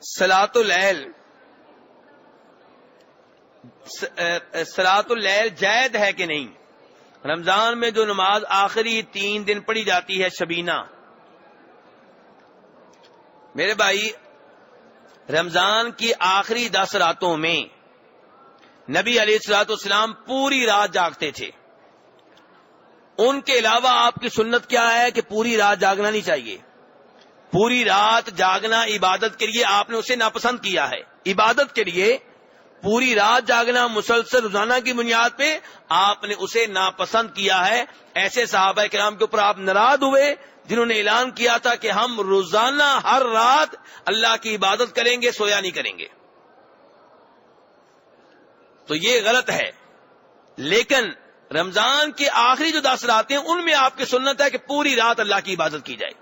صلاۃ اللیل جائز ہے کہ نہیں؟ رمضان میں جو نماز آخری 3 دن پڑھی جاتی ہے شبینہ، میرے بھائی رمضان کی آخری 10 راتوں میں نبی علیہ الصلوۃ والسلام پوری رات جاگتے تھے. ان کے علاوہ آپ کی سنت کیا ہے کہ پوری رات جاگنا نہیں چاہیے. پوری رات جاگنا عبادت کے لیے آپ نے اسے ناپسند کیا ہے. عبادت کے لیے پوری رات جاگنا مسلسل روزانہ کی بنیاد پہ آپ نے اسے ناپسند کیا ہے. ایسے صحابہ کرام کے اوپر آپ ناراض ہوئے جنہوں نے اعلان کیا تھا کہ ہم روزانہ ہر رات اللہ کی عبادت کریں گے، سویا نہیں کریں گے. تو یہ غلط ہے. لیکن رمضان کی آخری جو 10 راتیں ہیں ان میں آپ کی سنت ہے کہ پوری رات اللہ کی عبادت کی جائے.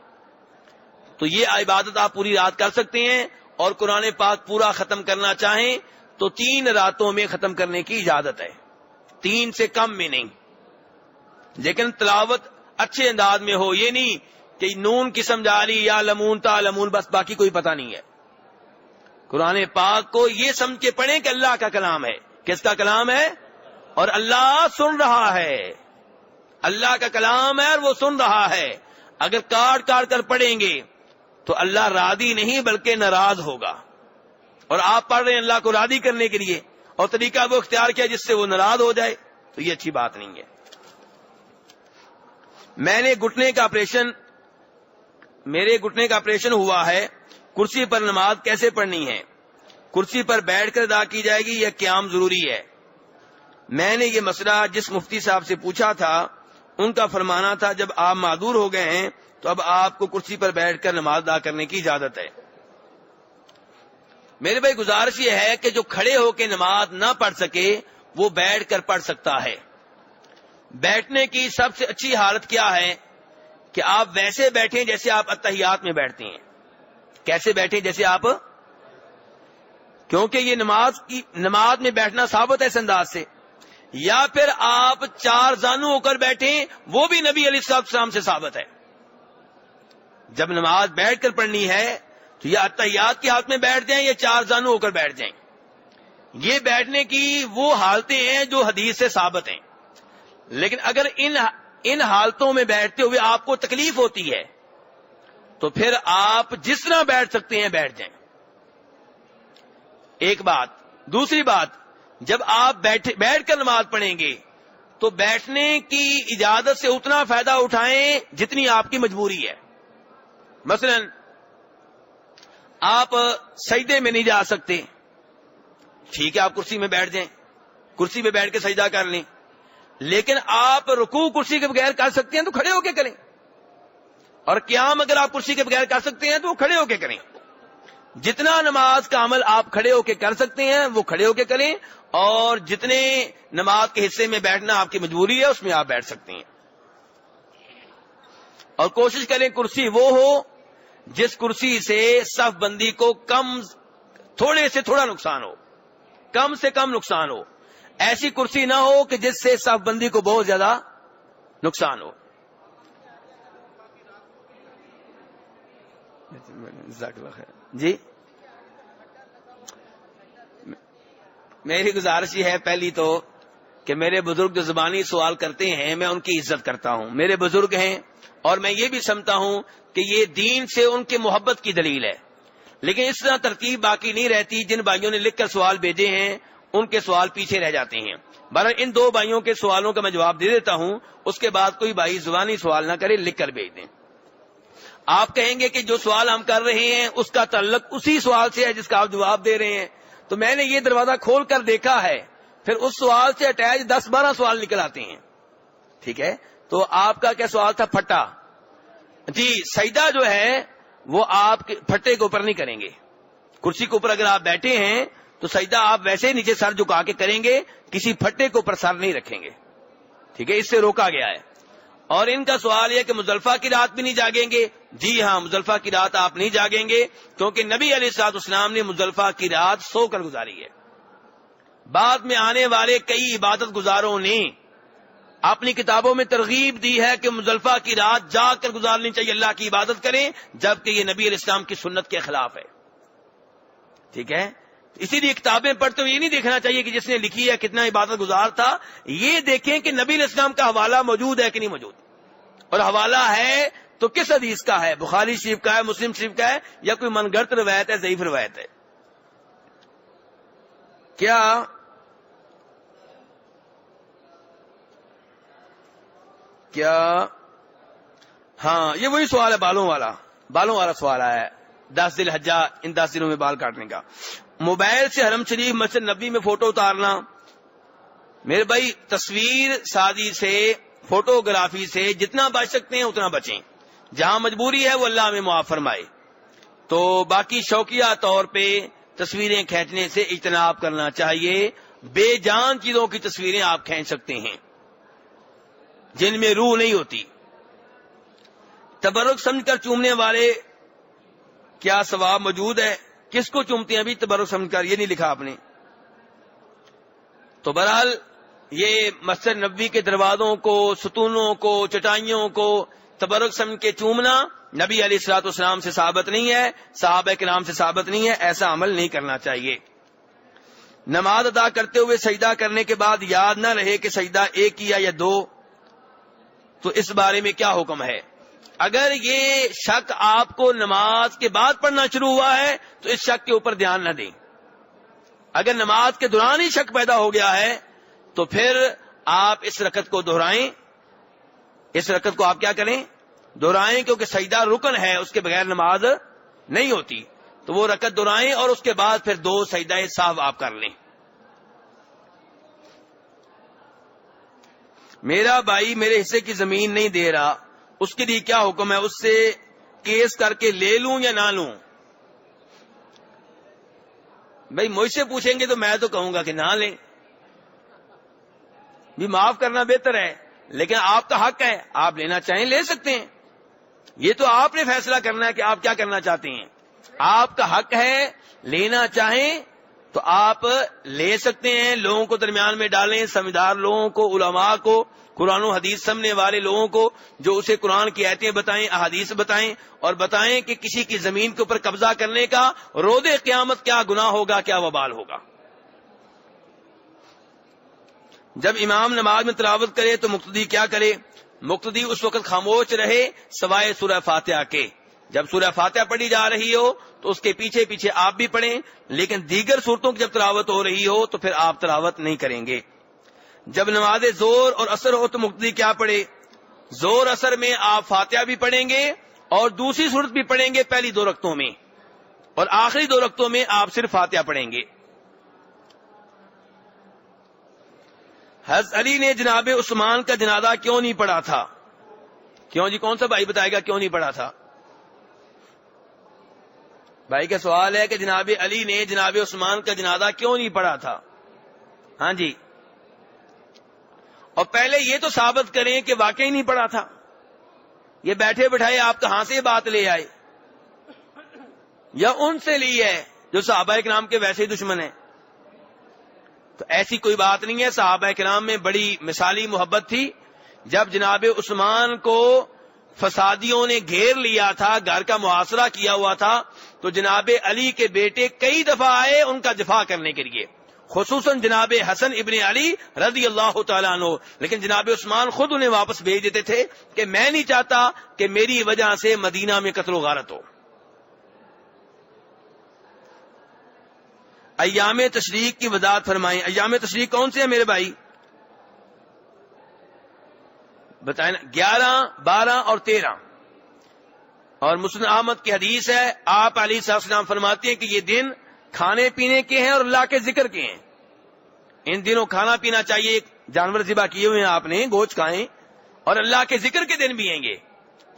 تو یہ عبادت آپ پوری رات کر سکتے ہیں، اور قرآن پاک پورا ختم کرنا چاہیں تو 3 راتوں میں ختم کرنے کی اجازت ہے، 3 سے کم میں نہیں. لیکن تلاوت اچھے انداز میں ہو، یہ نہیں کہ نون کی سمجھا لی یا لمون تا لمون بس باقی کوئی پتہ نہیں ہے. قرآن پاک کو یہ سمجھ کے پڑھیں کہ اللہ کا کلام ہے. کس کا کلام ہے؟ اور اللہ سن رہا ہے. اللہ کا کلام ہے اور وہ سن رہا ہے. اگر کاٹ کاٹ کر پڑھیں گے تو اللہ راضی نہیں بلکہ ناراض ہوگا. اور آپ پڑھ رہے ہیں اللہ کو راضی کرنے کے لیے اور طریقہ وہ اختیار کیا جس سے وہ ناراض ہو جائے، تو یہ اچھی بات نہیں ہے. میرے گھٹنے کا آپریشن ہوا ہے، کرسی پر نماز کیسے پڑھنی ہے؟ کرسی پر بیٹھ کر ادا کی جائے گی یا قیام ضروری ہے؟ میں نے یہ مسئلہ جس مفتی صاحب سے پوچھا تھا ان کا فرمانا تھا جب آپ معذور ہو گئے ہیں تو اب آپ کو کرسی پر بیٹھ کر نماز ادا کرنے کی اجازت ہے. میرے بھائی گزارش یہ ہے کہ جو کھڑے ہو کے نماز نہ پڑھ سکے وہ بیٹھ کر پڑھ سکتا ہے. بیٹھنے کی سب سے اچھی حالت کیا ہے کہ آپ ویسے بیٹھیں جیسے آپ اتحیات میں بیٹھتے ہیں. کیسے بیٹھیں؟ جیسے آپ، کیونکہ یہ نماز میں بیٹھنا ثابت ہے اس انداز سے. یا پھر آپ 4 زانو ہو کر بیٹھیں، وہ بھی نبی علیہ السلام سے ثابت ہے. جب نماز بیٹھ کر پڑھنی ہے تو یا اتحیات کی حالت میں بیٹھ جائیں یا 4 زانو ہو کر بیٹھ جائیں. یہ بیٹھنے کی وہ حالتیں ہیں جو حدیث سے ثابت ہیں. لیکن اگر ان حالتوں میں بیٹھتے ہوئے آپ کو تکلیف ہوتی ہے تو پھر آپ جس طرح بیٹھ سکتے ہیں بیٹھ جائیں. ایک بات. دوسری بات، جب آپ بیٹھ کر نماز پڑھیں گے تو بیٹھنے کی اجازت سے اتنا فائدہ اٹھائیں جتنی آپ کی مجبوری ہے. مثلا آپ سجدے میں نہیں جا سکتے، ٹھیک ہے آپ کرسی میں بیٹھ جائیں، کرسی پہ بیٹھ کے سجدہ کر لیں. لیکن آپ رکوع کرسی کے بغیر کر سکتے ہیں تو کھڑے ہو کے کریں، اور قیام اگر آپ کرسی کے بغیر کر سکتے ہیں تو وہ کھڑے ہو کے کریں. جتنا نماز کا عمل آپ کھڑے ہو کے کر سکتے ہیں وہ کھڑے ہو کے کریں، اور جتنے نماز کے حصے میں بیٹھنا آپ کی مجبوری ہے اس میں آپ بیٹھ سکتے ہیں. اور کوشش کریں کرسی وہ ہو جس کرسی سے صف بندی کو تھوڑے سے تھوڑا نقصان ہو، کم سے کم نقصان ہو. ایسی کرسی نہ ہو کہ جس سے صف بندی کو بہت زیادہ نقصان ہو. جی میری گزارش یہ ہے پہلی تو کہ میرے بزرگ جو زبانی سوال کرتے ہیں میں ان کی عزت کرتا ہوں، میرے بزرگ ہیں، اور میں یہ بھی سمجھتا ہوں کہ یہ دین سے ان کی محبت کی دلیل ہے. لیکن اس طرح ترتیب باقی نہیں رہتی. جن بھائیوں نے لکھ کر سوال بھیجے ہیں ان کے سوال پیچھے رہ جاتے ہیں. بہرحال ان 2 بھائیوں کے سوالوں کا میں جواب دے دیتا ہوں، اس کے بعد کوئی بھائی زبانی سوال نہ کرے، لکھ کر بھیج دیں. آپ کہیں گے کہ جو سوال ہم کر رہے ہیں اس کا تعلق اسی سوال سے ہے جس کا آپ جواب دے رہے ہیں. تو میں نے یہ دروازہ کھول کر دیکھا ہے، پھر اس سوال سے اٹیچ 10-12 سوال نکل آتے ہیں. ٹھیک ہے، تو آپ کا کیا سوال تھا؟ پھٹا. جی سجدہ جو ہے وہ آپ پھٹے کے اوپر نہیں کریں گے. کرسی کے اوپر اگر آپ بیٹھے ہیں تو سجدہ آپ ویسے نیچے سر جھکا کے کریں گے، کسی پھٹے کے اوپر سر نہیں رکھیں گے. ٹھیک ہے، اس سے روکا گیا ہے. اور ان کا سوال یہ کہ مزدلفہ کی رات بھی نہیں جاگیں گے. جی ہاں، مزدلفہ کی رات آپ نہیں جاگیں گے کیونکہ نبی علیہ الصلوۃ والسلام نے مزدلفہ کی رات سو کر گزاری ہے. بعد میں آنے والے کئی عبادت گزاروں نے اپنی کتابوں میں ترغیب دی ہے کہ مزدلفہ کی رات جاگ کر گزارنی چاہیے، اللہ کی عبادت کریں، جبکہ یہ نبی علیہ السلام کی سنت کے خلاف ہے. ٹھیک ہے. اسی لیے کتابیں پڑھتے ہوئے یہ نہیں دیکھنا چاہیے کہ جس نے لکھی ہے کتنا عبادت گزار تھا. یہ دیکھیں کہ نبی علیہ السلام کا حوالہ موجود ہے کہ نہیں موجود, اور حوالہ ہے تو کس حدیث کا ہے, بخاری شریف کا ہے, مسلم شریف کا ہے, یا کوئی من گھڑت روایت ہے, ضعیف روایت ہے. کیا ہاں یہ وہی سوال ہے بالوں والا سوال ہے. 10 ذی الحجہ ان 10 دنوں میں بال کاٹنے کا. موبائل سے حرم شریف مسجد نبی میں فوٹو اتارنا, میرے بھائی تصویر سازی سے, فوٹوگرافی سے جتنا بچ سکتے ہیں اتنا بچیں. جہاں مجبوری ہے وہ اللہ میں معاف فرمائے. تو باقی شوقیہ طور پہ تصویریں کھینچنے سے اجتناب کرنا چاہیے. بے جان چیزوں کی تصویریں آپ کھینچ سکتے ہیں جن میں روح نہیں ہوتی. تبرک سمجھ کر چومنے والے کیا ثواب موجود ہے؟ کس کو چومتے ہیں ابھی تبرک سمجھ کر؟ یہ نہیں لکھا آپ نے. تو بہرحال یہ مسجد نبوی کے دروازوں کو, ستونوں کو, چٹائیوں کو تبرک سمجھ کے چومنا نبی علیہ الصلوۃ والسلام سے ثابت نہیں ہے, صحابہ کرام سے ثابت نہیں ہے. ایسا عمل نہیں کرنا چاہیے. نماز ادا کرتے ہوئے سجدہ کرنے کے بعد یاد نہ رہے کہ سجدہ 1 کیا یا 2, تو اس بارے میں کیا حکم ہے؟ اگر یہ شک آپ کو نماز کے بعد پڑھنا شروع ہوا ہے تو اس شک کے اوپر دھیان نہ دیں. اگر نماز کے دوران ہی شک پیدا ہو گیا ہے تو پھر آپ اس رکعت کو دہرائیں. اس رکعت کو آپ کیا کریں؟ دہرائیں, کیونکہ سجدہ رکن ہے, اس کے بغیر نماز نہیں ہوتی. تو وہ رکعت دہرائیں اور اس کے بعد پھر 2 سجدہ سہو آپ کر لیں. میرا بھائی میرے حصے کی زمین نہیں دے رہا, اس کے لیے کیا حکم ہے؟ اس سے کیس کر کے لے لوں یا نہ لوں؟ بھائی مجھ سے پوچھیں گے تو میں تو کہوں گا کہ نہ لیں, بھی معاف کرنا بہتر ہے. لیکن آپ کا حق ہے, آپ لینا چاہیں لے سکتے ہیں. یہ تو آپ نے فیصلہ کرنا ہے کہ آپ کیا کرنا چاہتے ہیں. آپ کا حق ہے, لینا چاہیں تو آپ لے سکتے ہیں. لوگوں کو درمیان میں ڈالیں, سمجھدار لوگوں کو, علماء کو, قرآن و حدیث سمجھنے والے لوگوں کو, جو اسے قرآن کی آیتیں بتائیں, احادیث بتائیں, اور بتائیں کہ کسی کی زمین کے اوپر قبضہ کرنے کا روز قیامت کیا گناہ ہوگا, کیا وبال ہوگا. جب امام نماز میں تلاوت کرے تو مقتدی کیا کرے؟ مقتدی اس وقت خاموش رہے سوائے سورہ فاتحہ کے. جب سورہ فاتحہ پڑھی جا رہی ہو تو اس کے پیچھے پیچھے آپ بھی پڑھیں, لیکن دیگر صورتوں کی جب تلاوت ہو رہی ہو تو پھر آپ تلاوت نہیں کریں گے. جب نماز زور اور اثر ہو تو مقتدی کیا پڑھے؟ زور اثر میں آپ فاتحہ بھی پڑھیں گے اور دوسری صورت بھی پڑھیں گے پہلی 2 رکعتوں میں, اور آخری 2 رکعتوں میں آپ صرف فاتحہ پڑھیں گے. حضرت علی نے جناب عثمان کا جنازہ کیوں نہیں پڑھا تھا؟ کیوں جی؟ کون سا بھائی بتائے گا کیوں نہیں پڑھا تھا؟ بھائی کا سوال ہے کہ جناب علی نے جناب عثمان کا جنازہ کیوں نہیں پڑھا تھا. ہاں جی, اور پہلے یہ تو ثابت کریں کہ واقعی نہیں پڑھا تھا. یہ بیٹھے بٹھائے آپ کہاں سے بات لے آئے, یا ان سے لی ہے جو صحابہ کرام کے ویسے ہی دشمن ہیں؟ تو ایسی کوئی بات نہیں ہے. صحابہ کرام میں بڑی مثالی محبت تھی. جب جناب عثمان کو فسادیوں نے گھیر لیا تھا, گھر کا محاصرہ کیا ہوا تھا, تو جناب علی کے بیٹے کئی دفعہ آئے ان کا دفاع کرنے کے لیے, خصوصاً جناب حسن ابن علی رضی اللہ تعالیٰ عنہ. لیکن جناب عثمان خود انہیں واپس بھیج دیتے تھے کہ میں نہیں چاہتا کہ میری وجہ سے مدینہ میں قتل و غارت ہو. ایام تشریق کی وضاحت فرمائیں. ایام تشریق کون سے ہیں میرے بھائی؟ بتائیں. 11, 12 اور 13. اور مسلم احمد کی حدیث ہے, آپ علیہ السلام فرماتے ہیں کہ یہ دن کھانے پینے کے ہیں اور اللہ کے ذکر کے ہیں. ان دنوں کھانا پینا چاہیے, جانور ذبح کیے ہوئے ہیں آپ نے, گوشت کھائیں, اور اللہ کے ذکر کے دن بھی ہیں گے.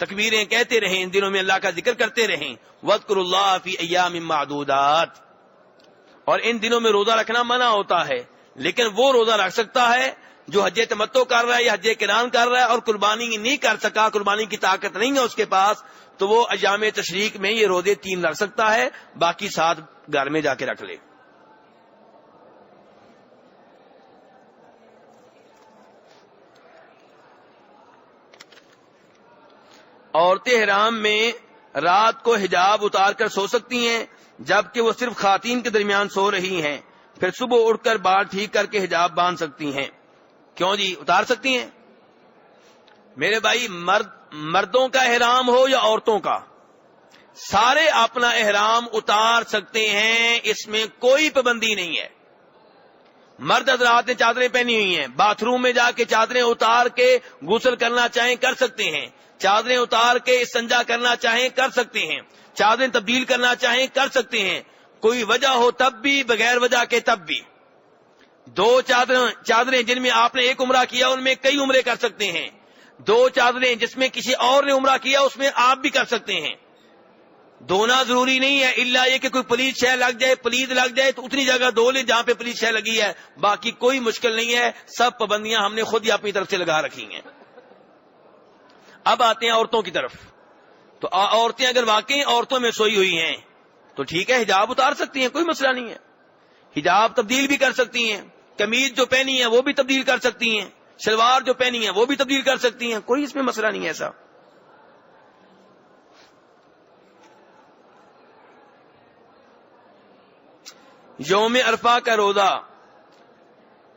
تکبیریں کہتے رہیں, ان دنوں میں اللہ کا ذکر کرتے رہیں. وَاذْكُرُوا اللَّهَ فِي أَيَّامٍ مَّعْدُودَاتٍ. اور ان دنوں میں روزہ رکھنا منع ہوتا ہے, لیکن وہ روزہ رکھ سکتا ہے جو حج تمتع کر رہا ہے یا حج قران کر رہا ہے اور قربانی نہیں کر سکا, قربانی کی طاقت نہیں ہے اس کے پاس, تو وہ ایام تشریق میں یہ روزے 3 رکھ سکتا ہے, باقی 7 گھر میں جا کے رکھ لے. عورتیں حرام میں رات کو حجاب اتار کر سو سکتی ہیں؟ جبکہ وہ صرف خواتین کے درمیان سو رہی ہیں، پھر صبح اٹھ کر بال ٹھیک کر کے حجاب باندھ سکتی ہیں؟ کیوں جی، اتار سکتی ہیں؟ میرے بھائی، مردوں کا احرام ہو یا عورتوں کا، سارے اپنا احرام اتار سکتے ہیں، اس میں کوئی پابندی نہیں ہے۔ مرد حضرات نے چادریں پہنی ہوئی ہیں، باتھ روم میں جا کے چادریں اتار کے غسل کرنا چاہیں کر سکتے ہیں، چادریں اتار کے استنجا کرنا چاہیں کر سکتے ہیں، چادریں تبدیل کرنا چاہیں کر سکتے ہیں، کوئی وجہ ہو تب بھی، بغیر وجہ کے تب بھی۔ دو چادریں جن میں آپ نے ایک عمرہ کیا ان میں کئی عمرے کر سکتے ہیں، دو چادریں جس میں کسی اور نے عمرہ کیا اس میں آپ بھی کر سکتے ہیں۔ دھونا ضروری نہیں ہے، الا یہ کہ کوئی پلیت شے لگ جائے، پلید لگ جائے تو اتنی جگہ دھو لیں جہاں پہ پلیت شے لگی ہے، باقی کوئی مشکل نہیں ہے، سب پابندیاں ہم نے خود ہی اپنی طرف سے لگا رکھی ہیں۔ اب آتے ہیں عورتوں کی طرف، تو عورتیں اگر واقعی عورتوں میں سوئی ہوئی ہیں تو ٹھیک ہے، حجاب اتار سکتی ہیں، کوئی مسئلہ نہیں ہے، حجاب تبدیل بھی کر سکتی ہیں، قمیض جو پہنی ہے وہ بھی تبدیل کر سکتی ہیں، شلوار جو پہنی ہے وہ بھی تبدیل کر سکتی ہیں، کوئی اس میں مسئلہ نہیں ہے ایسا۔ یوم عرفہ کا روزہ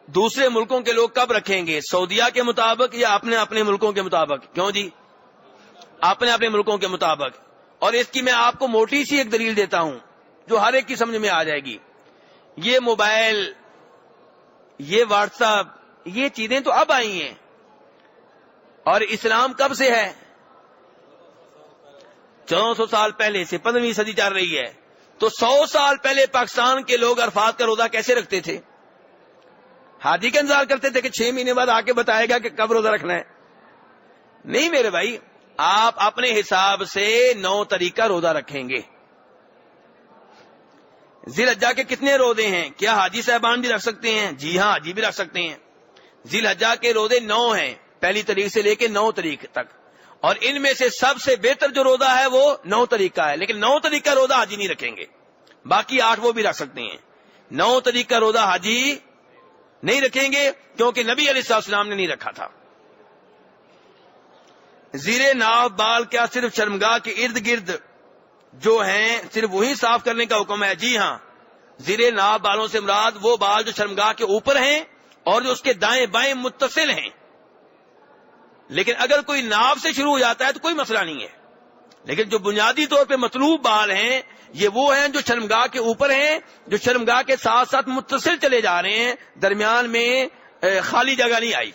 دوسرے ملکوں کے لوگ کب رکھیں گے؟ سعودیہ کے مطابق یا اپنے اپنے ملکوں کے مطابق؟ کیوں جی، اپنے اپنے ملکوں کے مطابق۔ اور اس کی میں آپ کو موٹی سی ایک دلیل دیتا ہوں جو ہر ایک کی سمجھ میں آ جائے گی۔ یہ موبائل، یہ واٹس ایپ، یہ چیزیں تو اب آئی ہیں، اور اسلام کب سے ہے؟ 1400 سال پہلے سے، 15ویں صدی چل رہی ہے۔ تو 100 سال پہلے پاکستان کے لوگ عرفات کا روزہ کیسے رکھتے تھے؟ حاجی کا انتظار کرتے تھے کہ 6 مہینے بعد آ کے بتائے گا کہ کب روزہ رکھنا ہے؟ نہیں میرے بھائی، آپ اپنے حساب سے 9 تاریخ کا روزہ رکھیں گے۔ ذی الحجہ کے کتنے روزے ہیں؟ کیا حاجی صاحبان بھی رکھ سکتے ہیں؟ جی ہاں، حاجی بھی رکھ سکتے ہیں۔ ذی الحجہ کے روزے 9 ہیں، پہلی تاریخ سے لے کے 9 تاریخ تک، اور ان میں سے سب سے بہتر جو روزہ ہے وہ 9 تاریخ کا ہے، لیکن 9 تاریخ کا روزہ حاجی نہیں رکھیں گے، باقی 8 وہ بھی رکھ سکتے ہیں۔ 9 تاریخ کا روزہ حاجی نہیں رکھیں گے کیونکہ نبی علیہ السلام نے نہیں رکھا تھا۔ زیر ناف بال کیا صرف شرمگاہ کے ارد گرد جو ہیں صرف وہی صاف کرنے کا حکم ہے؟ جی ہاں، زیر ناف بالوں سے مراد وہ بال جو شرمگاہ کے اوپر ہیں اور جو اس کے دائیں بائیں متصل ہیں، لیکن اگر کوئی ناف سے شروع ہو جاتا ہے تو کوئی مسئلہ نہیں ہے، لیکن جو بنیادی طور پہ مطلوب بال ہیں یہ وہ ہیں جو شرمگاہ کے اوپر ہیں، جو شرمگاہ کے ساتھ ساتھ متصل چلے جا رہے ہیں، درمیان میں خالی جگہ نہیں آئی۔